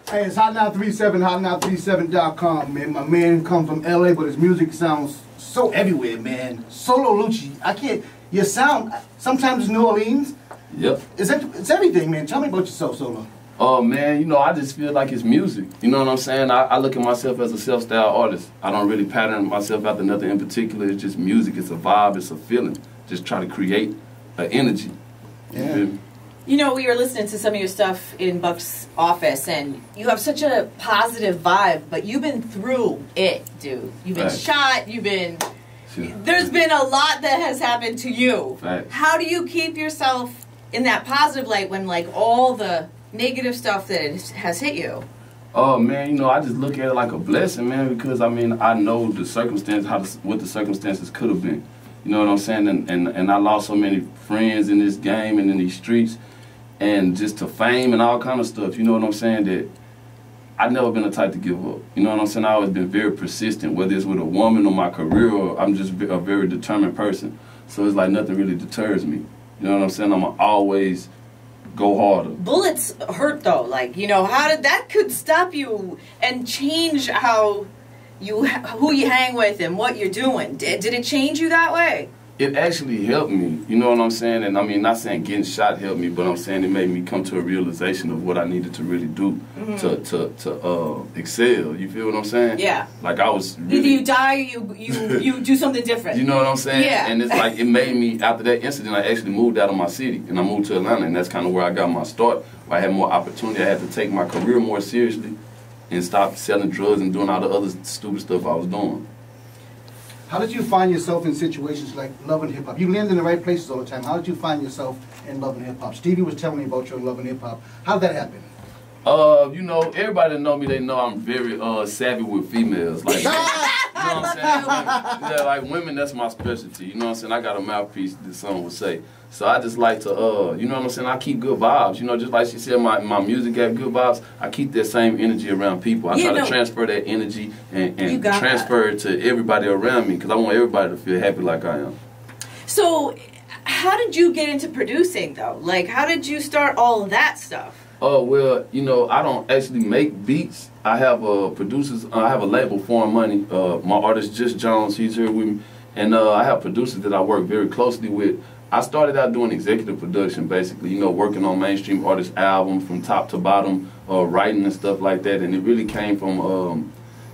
Hey, it's Hot Now 37, hotnow37.com, man. My man comes from LA, but his music sounds so everywhere, man. Solo Lucci. I can't. Your sound sometimes it's New Orleans. Yep. It's everything, man. Tell me about yourself, Solo. Oh man, you know, I just feel like it's music. You know what I'm saying? I look at myself as a self-styled artist. I don't really pattern myself after nothing in particular. It's just music. It's a vibe. It's a feeling. Just try to create an energy. Yeah. You know, we were listening to some of your stuff in Buck's office, and you have such a positive vibe, but you've been through it, dude. You've been shot, you've been... There's been a lot that has happened to you. How do you keep yourself in that positive light when, like, all the negative stuff that has hit you? Oh, man, you know, I just look at it like a blessing, man, because, I mean, I know the circumstances, what the circumstances could have been. You know what I'm saying? And I lost so many friends in this game and in these streets. And just to fame and all kind of stuff, you know what I'm saying, that I've never been the type to give up. You know what I'm saying? I've always been very persistent, whether it's with a woman or my career, or I'm just a very determined person. So it's like nothing really deters me. You know what I'm saying? I'm going to always go harder. Bullets hurt, though. Like, you know, how did that could stop you and change how who you hang with and what you're doing? Did it change you that way? It actually helped me, you know what I'm saying? And I mean, not saying getting shot helped me, but I'm saying it made me come to a realization of what I needed to really do to excel. You feel what I'm saying? Yeah. Like I was really, either you die or you do something different. You know what I'm saying? Yeah. And it's like, it made me, after that incident, I actually moved out of my city, and I moved to Atlanta, and that's kind of where I got my start. Where I had more opportunity. I had to take my career more seriously and stop selling drugs and doing all the other stupid stuff I was doing. How did you find yourself in situations like love and hip-hop? You land in the right places all the time. How did you find yourself in love and hip-hop? Stevie was telling me about your love and hip-hop. How did that happen? You know, everybody that know me, they know I'm very savvy with females. Like, you know what I'm saying? Yeah, like women, that's my specialty. You know what I'm saying? I got a mouthpiece, that some would say. So I just like to, you know what I'm saying? I keep good vibes. You know, just like she said, my music got good vibes. I keep that same energy around people. I try to transfer that energy and transfer it to everybody around me, because I want everybody to feel happy like I am. So how did you get into producing, though? Like, how did you start all of that stuff? Oh, well, you know, I don't actually make beats. I have producers. I have a label, Foreign Money. My artist, Just Jones, he's here with me. And I have producers that I work very closely with. I started out doing executive production, basically, you know, working on mainstream artist albums from top to bottom, writing and stuff like that. And it really came from,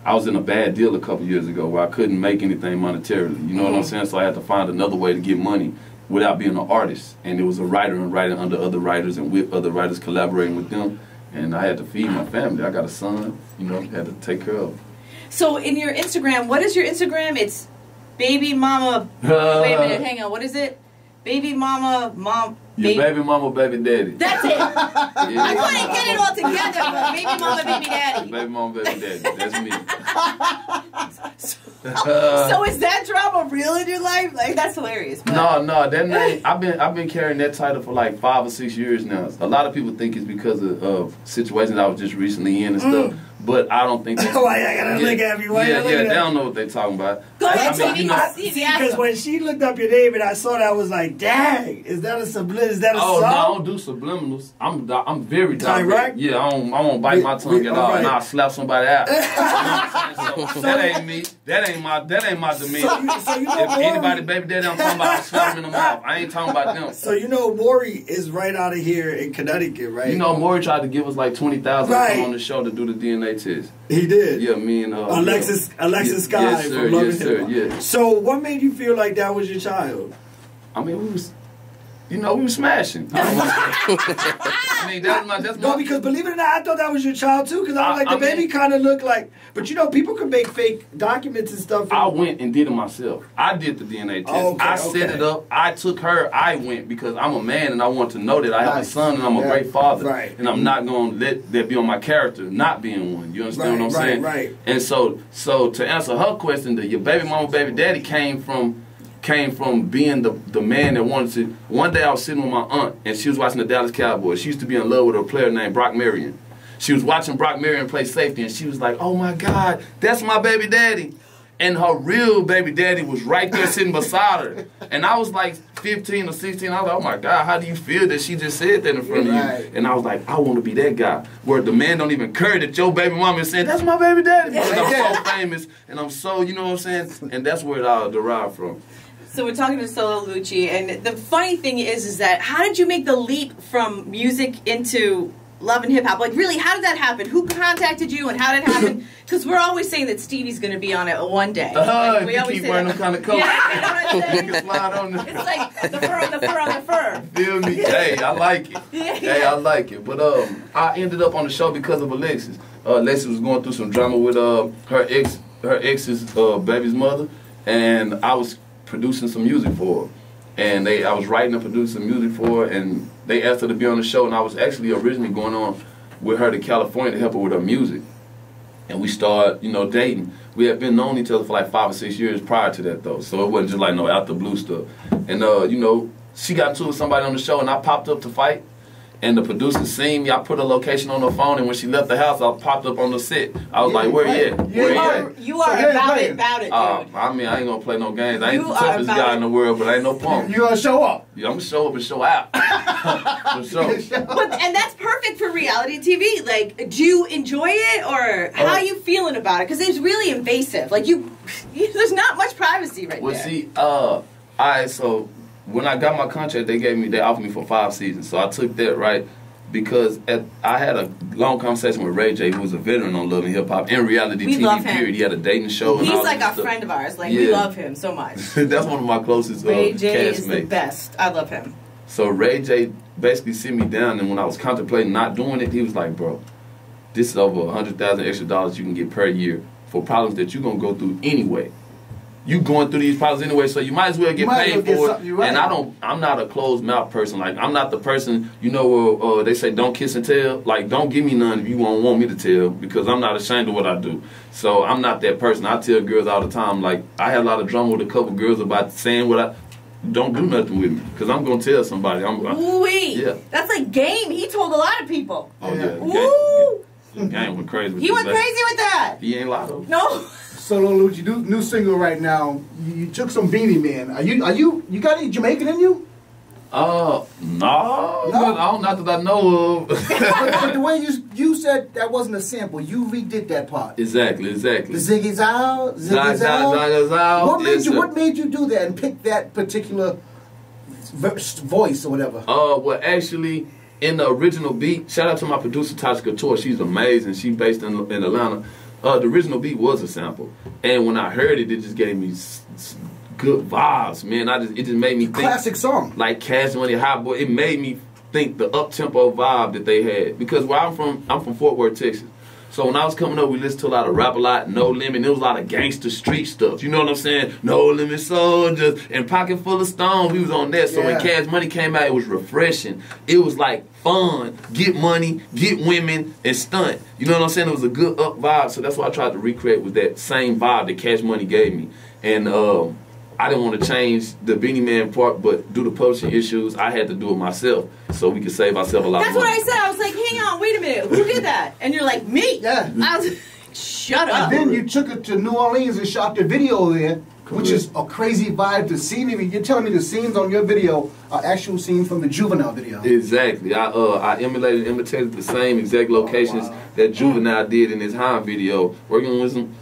I was in a bad deal a couple years ago where I couldn't make anything monetarily. You know what I'm saying? So I had to find another way to get money without being an artist. And it was a writer and writing under other writers and with other writers, collaborating with them. And I had to feed my family. I got a son, you know, had to take care of. So in your Instagram, what is your Instagram? It's baby mama. Wait a minute, hang on. What is it? Baby mama, Your baby mama, baby daddy. That's it. I couldn't get it all together, but baby mama, baby daddy. Baby mama, baby daddy. That's me. So is that drama real in your life? Like, that's hilarious. No, that name, I've been carrying that title for like 5 or 6 years now. A lot of people think it's because of situations I was just recently in and stuff. But I don't think that's... Why I gotta look at me? They don't know what they're talking about. Go ahead, because when she looked up your name and I saw that, I was like, dang, is that a song? Oh, no, I don't do subliminals. I'm very direct. Yeah, I won't bite my tongue at all, and I'll slap somebody out. You know what I'm saying? So that ain't me. That ain't my demeanor. So you know, if anybody baby daddy, I'm talking about, I slap them in the mouth. I ain't talking about them. So you know, Maury is right out of here in Connecticut, right? You know, Maury tried to give us like $20,000 to come on the show to do the DNA test. He did. Yeah, me and Alexis Sky yes, sir, from Love yes, and Hip Hop. Yeah. So what made you feel like that was your child? I mean, we were smashing. I mean, that's my... No, because believe it or not, I thought that was your child too. Because I was like, the baby kind of looked like... But you know, people can make fake documents and stuff. I went and did it myself. I did the DNA test. I set it up. I took her. I went because I'm a man and I want to know that I have a son and I'm a great father. Right. And I'm not going to let that be on my character not being one. You understand what I'm saying? Right. And so to answer her question, your baby mama, baby daddy came from being the man that wanted to... One day I was sitting with my aunt, and she was watching the Dallas Cowboys. She used to be in love with a player named Brock Marion. She was watching Brock Marion play safety, and she was like, oh my God, that's my baby daddy. And her real baby daddy was right there sitting beside her. And I was like, 15 or 16. I was like, oh my God, how do you feel that she just said that in front of you? And I was like, I want to be that guy where the man don't even care that your baby mama is saying, that's my baby daddy. Because I'm so famous and I'm so, you know what I'm saying? And that's where it all derived from. So we're talking to Solo Lucci, and the funny thing is that how did you make the leap from music into love and hip hop? Like, really, how did that happen? Who contacted you, and how did it happen? Because we're always saying that Stevie's going to be on it one day. Like, we always keep wearing them kind of coats. Yeah, you know what I'm saying? You can slide on them. It's like the fur on the fur on the fur. Feel me? Hey, I like it. Hey, I like it. But I ended up on the show because of Alexis. Alexis was going through some drama with her ex's baby's mother, and I was producing some music for her. And I was writing and producing music for her, and they asked her to be on the show, and I was actually originally going on with her to California to help her with her music. And we started, you know, dating. We had been knowing each other for like 5 or 6 years prior to that, though. So it wasn't just like no out the blue stuff. And, you know, she got into it with somebody on the show, and I popped up to fight. And the producer seen me. I put a location on her phone, and when she left the house, I popped up on the set. I was like, where you at? Where you at? You are about it, dude. I mean, I ain't gonna play no games. I ain't the toughest guy in the world, but I ain't no punk. You gonna show up? Yeah, I'm gonna show up and show out. For sure. And that's perfect for reality TV. Like, do you enjoy it, or how are you feeling about it? Because it's really invasive. Like, there's not much privacy right there. Well, see, alright, so when I got my contract, they offered me for 5 seasons. So I took that, right, because I had a long conversation with Ray J, who was a veteran on Love and Hip Hop and reality TV, period. He had a dating show. He's like a friend of ours. Like, we love him so much. That's one of my closest Ray J castmates. is the best. I love him. So Ray J basically sit me down, and when I was contemplating not doing it, he was like, bro, this is over $100,000 extra you can get per year for problems that you're going to go through anyway. You going through these problems anyway, so you might as well get paid for it. Right. And I'm not a closed mouth person. Like, I'm not the person, you know, they say don't kiss and tell. Like, don't give me none if you won't want me to tell, because I'm not ashamed of what I do. So I'm not that person. I tell girls all the time, like, I had a lot of drama with a couple girls about saying what I don't do nothing with me, because I'm gonna tell somebody. Ooh-wee. Yeah. That's like Game. He told a lot of people. Oh yeah. Ooh. Game went crazy with He went crazy with that. He ain't Lotto. No. Solo Lucci, new single right now. You took some Beanie Man. You got any Jamaican in you? No. Not that I know of. But the way you said that wasn't a sample, you redid that part. Exactly. The Ziggy's out, Ziggy's out. What made you do that and pick that particular voice or whatever? Well, actually, in the original beat, shout out to my producer Tasha Couture. She's amazing. She's based in Atlanta. The original beat was a sample, and when I heard it, it just gave me good vibes, man. It just made me think classic song like Cash Money, Hot Boy. It made me think the up-tempo vibe that they had, because where I'm from Fort Worth, Texas. So when I was coming up, we listened to a lot of Rap A Lot, No Limit. There was a lot of gangster street stuff. You know what I'm saying? No Limit Soldiers and Pocket Full of Stones. We was on that. So when Cash Money came out, it was refreshing. It was like fun, get money, get women, and stunt. You know what I'm saying? It was a good up vibe. So that's what I tried to recreate with that same vibe that Cash Money gave me. And I didn't want to change the Beanie Man part, but due to publishing issues, I had to do it myself so we could save ourselves a lot of money. That's what I said. I was like, hang on, wait a minute. Who did that? And you're like, me. Yeah. I was like, shut up. And then you took it to New Orleans and shot the video there, which is a crazy vibe to see. You're telling me the scenes on your video are actual scenes from the Juvenile video. Exactly. I imitated the same exact locations that Juvenile did in his High video, working with some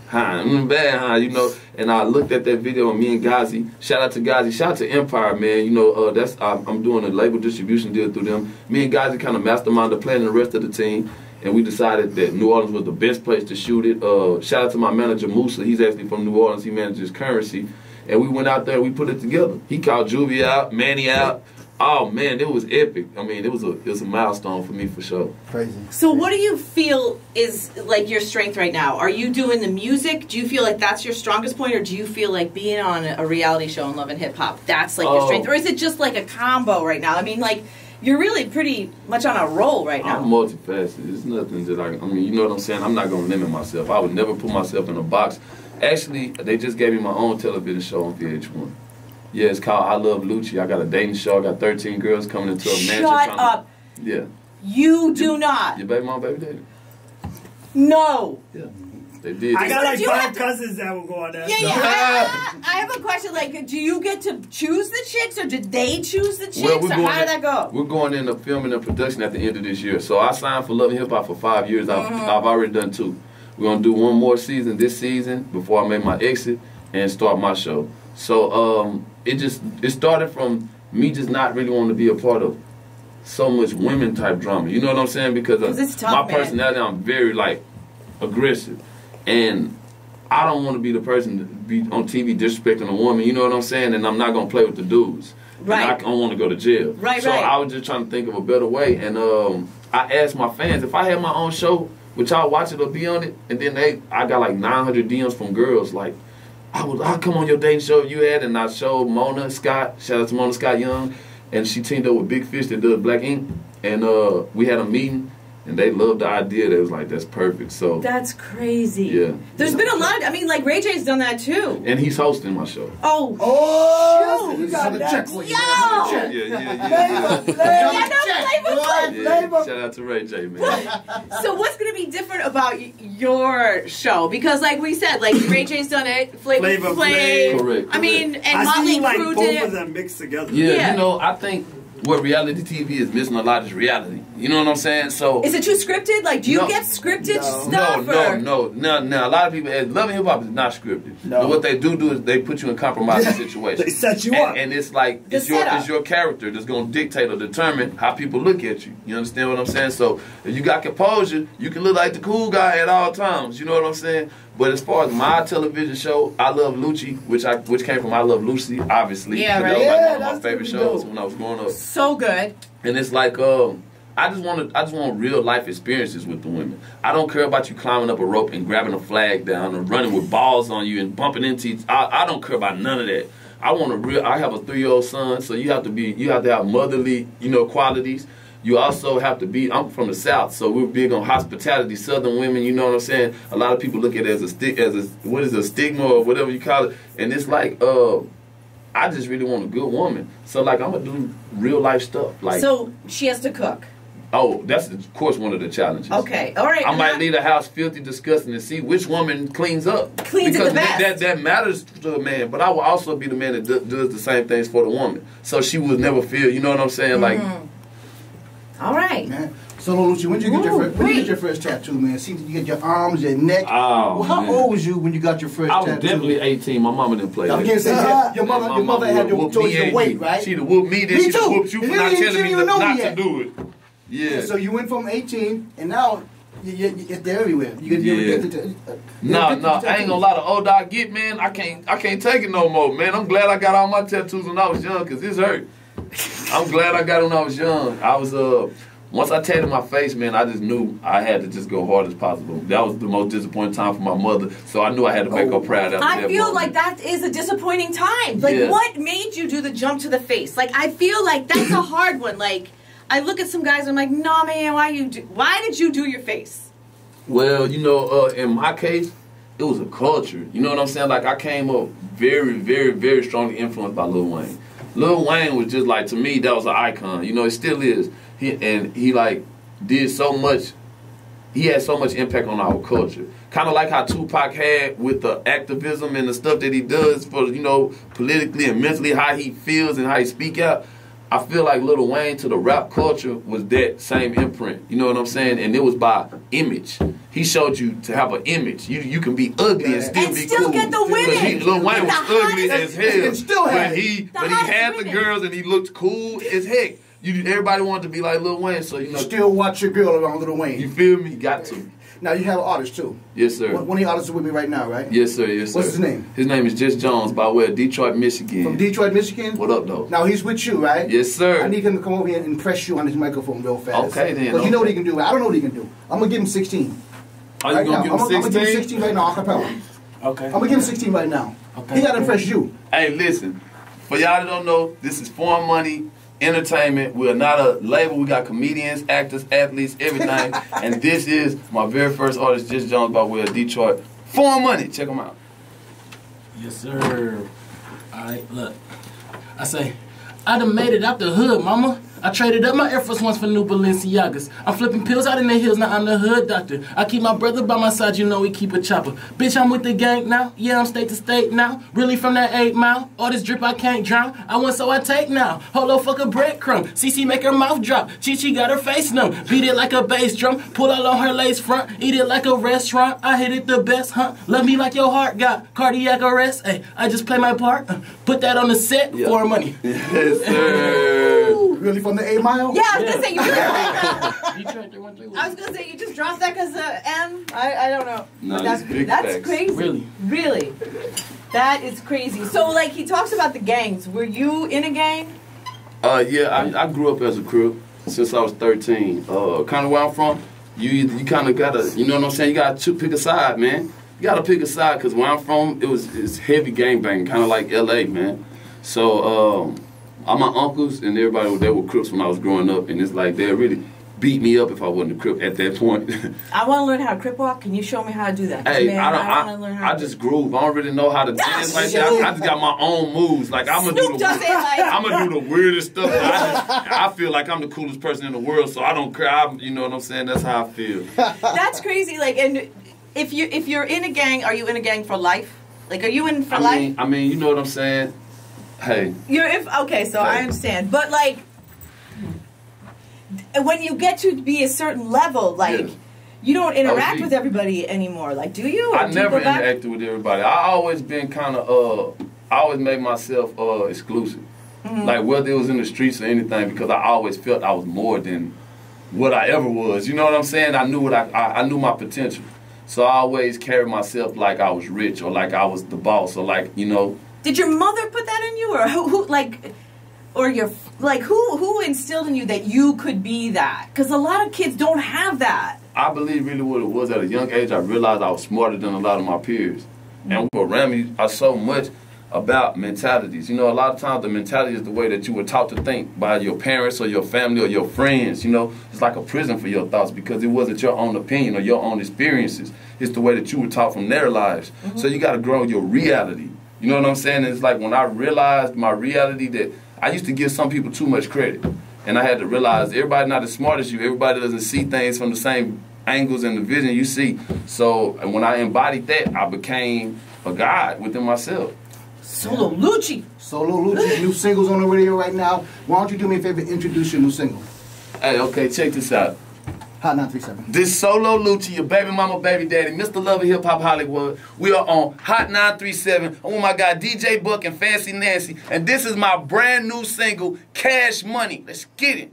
bad High, you know. And I looked at that video, and me and Gazi, shout out to Gazi, shout out to Empire, man. You know, I'm doing a label distribution deal through them. Me and Gazi kind of masterminded the plan and the rest of the team. And we decided that New Orleans was the best place to shoot it. Shout out to my manager, Musa. He's actually from New Orleans. He manages Currency. And we went out there and we put it together. He called Juvie out, Manny out. Oh, man, it was epic. I mean, it was a milestone for me for sure. Crazy. So what do you feel is like your strength right now? Are you doing the music? Do you feel like that's your strongest point? Or do you feel like being on a reality show in Love and Hip Hop, that's like your strength? Or is it just like a combo right now? I mean, like, you're really pretty much on a roll right now. I'm multifaceted. It's nothing that I mean, you know what I'm saying? I'm not going to limit myself. I would never put myself in a box. Actually, they just gave me my own television show on VH1. Yeah, it's called I Love Lucci. I got a dating show. I got 13 girls coming into a mansion. Shut up. Yeah. You do not. Your baby mom, baby daddy. No. Yeah. They did. I got like Do you 5 have to- cousins that will go on that. Yeah, show. I have a question. Like, do you get to choose the chicks, or did they choose the chicks, or how did that go? We're going into filming and production at the end of this year. So I signed for Love and Hip Hop for 5 years. I've already done 2. We're gonna do one more season this season before I make my exit and start my show. So it started from me just not really wanting to be a part of so much women type drama. You know what I'm saying? Because it's tough, my man. personality, I'm very like aggressive, and I don't want to be the person to be on TV disrespecting a woman. You know what I'm saying? And I'm not gonna play with the dudes. Right. And I don't want to go to jail. Right, so right. I was just trying to think of a better way, and I asked my fans if I had my own show, would y'all watch it or be on it? And then I got like 900 DMs from girls like, I'll come on your dating show you had, and I showed Mona Scott, shout out to Mona Scott Young, and she teamed up with Big Fish that does Black Ink, and we had a meeting, and they loved the idea. They was like, that's perfect. So That's crazy. Yeah. There's been a lot. I mean, like Ray J's done that too. and he's hosting my show. Oh, shoot. you got Check that. for you. Yo! Check. Shout out to Ray J, man. So what's going to be different about your show? Because like we said, like Ray J's done it, Flavor Flav. Correct. I mean, and I see Motley you like Crue both did of it. them mixed together. Yeah, you know, I think what reality TV is missing a lot is reality. You know what I'm saying? So Is it too scripted? Like, do you No. get scripted no, stuff? or? no. A lot of people, Love and Hip Hop is not scripted. No. But what they do is they put you in compromising situations. They set you up. And it's like, The it's setup. your character that's going to dictate or determine how people look at you. You understand what I'm saying? So if you got composure, you can look like the cool guy at all times. You know what I'm saying? But as far as my television show, I Love Lucci, which came from I Love Lucy, obviously. Yeah, 'Cause right. That was Yeah, like one of that's my favorite pretty shows dope. when I was growing up. So good. And it's like, I just want real life experiences with the women. I don't care about you climbing up a rope and grabbing a flag down and running with balls on you and bumping into each. I don't care about none of that. I have a 3-year-old son, so you have to have motherly, qualities. You also have to be, I'm from the South, so we're big on hospitality, Southern women, you know what I'm saying? A lot of people look at it as a stigma or whatever you call it. And it's like, I just really want a good woman. So like, I'm going to do real life stuff. Like, So she has to cook. oh, that's of course one of the challenges. Okay, all right. I might leave the house filthy, disgusting, and see which woman cleans up. Cleans it because the best. that matters to a man. But I will also be the man that does the same things for the woman, so she will never feel. You know what I'm saying? Like, All right. Man. Solo Lucci, when did you get your first tattoo, man? See, you get your arms, your neck. Oh, Well, how man. old was you when you got your first I was tattoo? definitely 18. My mama didn't play I that. was gonna say, your mother had whooped told me you to and wait, you. right? She'd have whooped me, then Me she'd have too. whooped you And for then not you telling didn't me even know not me to yet. do it. Yeah. So you went from 18, and now they're everywhere. You're Yeah. addicted to No, I ain't gonna lie. The older I get, man, I can't take it no more, man. I'm glad I got all my tattoos when I was young, cause this hurt. I'm glad I got it when I was young. I was once I tattooed my face, man, I just knew I had to just go hard as possible. That was the most disappointing time for my mother, so I knew I had to make her proud after that I feel moment. like that is a disappointing time. Like, Yeah. what made you do the jump to the face? Like, I feel like that's a hard one. Like, I look at some guys and I'm like, no, man, why did you do your face? Well, in my case, it was a culture. You know what I'm saying? Like, I came up very, very, very strongly influenced by Lil Wayne. Lil Wayne was just like, to me, that was an icon. It still is. He like did so much. He had so much impact on our culture. Kind of like how Tupac had with the activism and the stuff that he does for, politically and mentally, how he feels and how he speak out. I feel like Lil Wayne to the rap culture was that same imprint. You know what I'm saying? And it was by image. He showed you to have an image. You can be ugly and still be still cool. get the women. Lil Wayne was The ugly hottest- as hell. And still had but it. he The hottest had the women. girls and he looked cool as heck. Everybody wanted to be like Lil Wayne, so Still watch your girl around Lil you Wayne. feel me? Got to. Now you have an artist too. Yes, sir. One of the artists is with me right now, right? Yes, sir. Yes, sir. What's his name? His name is Just Jones by way of Detroit, Michigan. From Detroit, Michigan. What up, though? Now he's with you, right? Yes, sir. I need him to come over here and impress you on his microphone real fast. Okay, then. Because you know what he can do. I don't know what he can do. I'm gonna give him 16. Are you right gonna now. give him I'm gonna 16? give him 16 right now, acapella. Okay. I'm gonna give him 16 right now. Okay. He gotta impress you. Hey, listen. For y'all that don't know, this is Foreign Money Entertainment. We're not a label. We got comedians, actors, athletes, everything. And this is my very first artist, Just Jones, by way of Detroit. Foreign Money. Check them out. Yes, sir. All right, look. I say, I done made it out the hood, mama. I traded up my Air Force Ones for new Balenciagas. I'm flipping pills out in the hills, now I'm the hood doctor. I keep my brother by my side, you know we keep a chopper. Bitch, I'm with the gang now. Yeah, I'm state to state now. Really from that 8 Mile. All this drip I can't drown. I want so I take now. Holo fuck a breadcrumb. CC make her mouth drop. Chi got her face numb. Beat it like a bass drum. Pull out on her lace front. Eat it like a restaurant. I hit it the best, huh? Love me like your heart got cardiac arrest. Hey, I just play my part. Put that on the set for money. Yes, sir. Really from the 8 Mile? Yeah, I was gonna say you. I was gonna say you just dropped that because M. I don't know. No, that's big that's facts. crazy. Really, that is crazy. So like he talks about the gangs. Were you in a gang? Yeah, I grew up as a Crip since I was 13. Kind of where I'm from, you kind of gotta, you know what I'm saying? You gotta pick a side, man. You gotta pick a side because where I'm from, it's heavy gangbanging, kind of like LA, man. So all my uncles and everybody, they were Crips when I was growing up, and it's like they really beat me up if I wasn't a Crip at that point. I want to learn how to Crip walk. Can you show me how to do that? Hey, man, I just groove. I don't really know how to dance like that. I just got my own moves. Like I'm gonna do the weirdest stuff. I feel like I'm the coolest person in the world, so I don't care. You know what I'm saying? That's how I feel. That's crazy. Like, and if you're in a gang, are you in a gang for life? Like, are you in for life? I mean, you know what I'm saying? Hey. Okay, so I understand. But like when you get to be a certain level, like you don't interact with everybody anymore. Like, do you? I never interacted with everybody. I always been kind of I always made myself exclusive. Like whether it was in the streets or anything, because I always felt I was more than what I ever was. You know what I'm saying? I knew I knew my potential. So I always carried myself like I was rich or like I was the boss or like, you know. Did your mother put that in you, or who instilled in you that you could be that? Because a lot of kids don't have that. I believe really what it was at a young age. I realized I was smarter than a lot of my peers, and around me, I saw much about mentalities. You know, a lot of times the mentality is the way that you were taught to think by your parents or your family or your friends. You know, it's like a prison for your thoughts because it wasn't your own opinion or your own experiences. It's the way that you were taught from their lives. So you got to grow your reality. You know what I'm saying? It's like when I realized my reality that I used to give some people too much credit. And I had to realize everybody's not as smart as you. Everybody doesn't see things from the same angles and the vision you see. So when I embodied that, I became a god within myself. Solo Lucci. Solo Lucci, new singles on the radio right now. Why don't you do me a favor, introduce your new single? Hey, okay, check this out. Hot 937. This Solo Lucci, your baby mama, baby daddy, Mr. Lover Hip Hop Hollywood. We are on Hot 937. Oh my God, DJ Buck and Fancy Nancy. And this is my brand new single, Cash Money. Let's get it.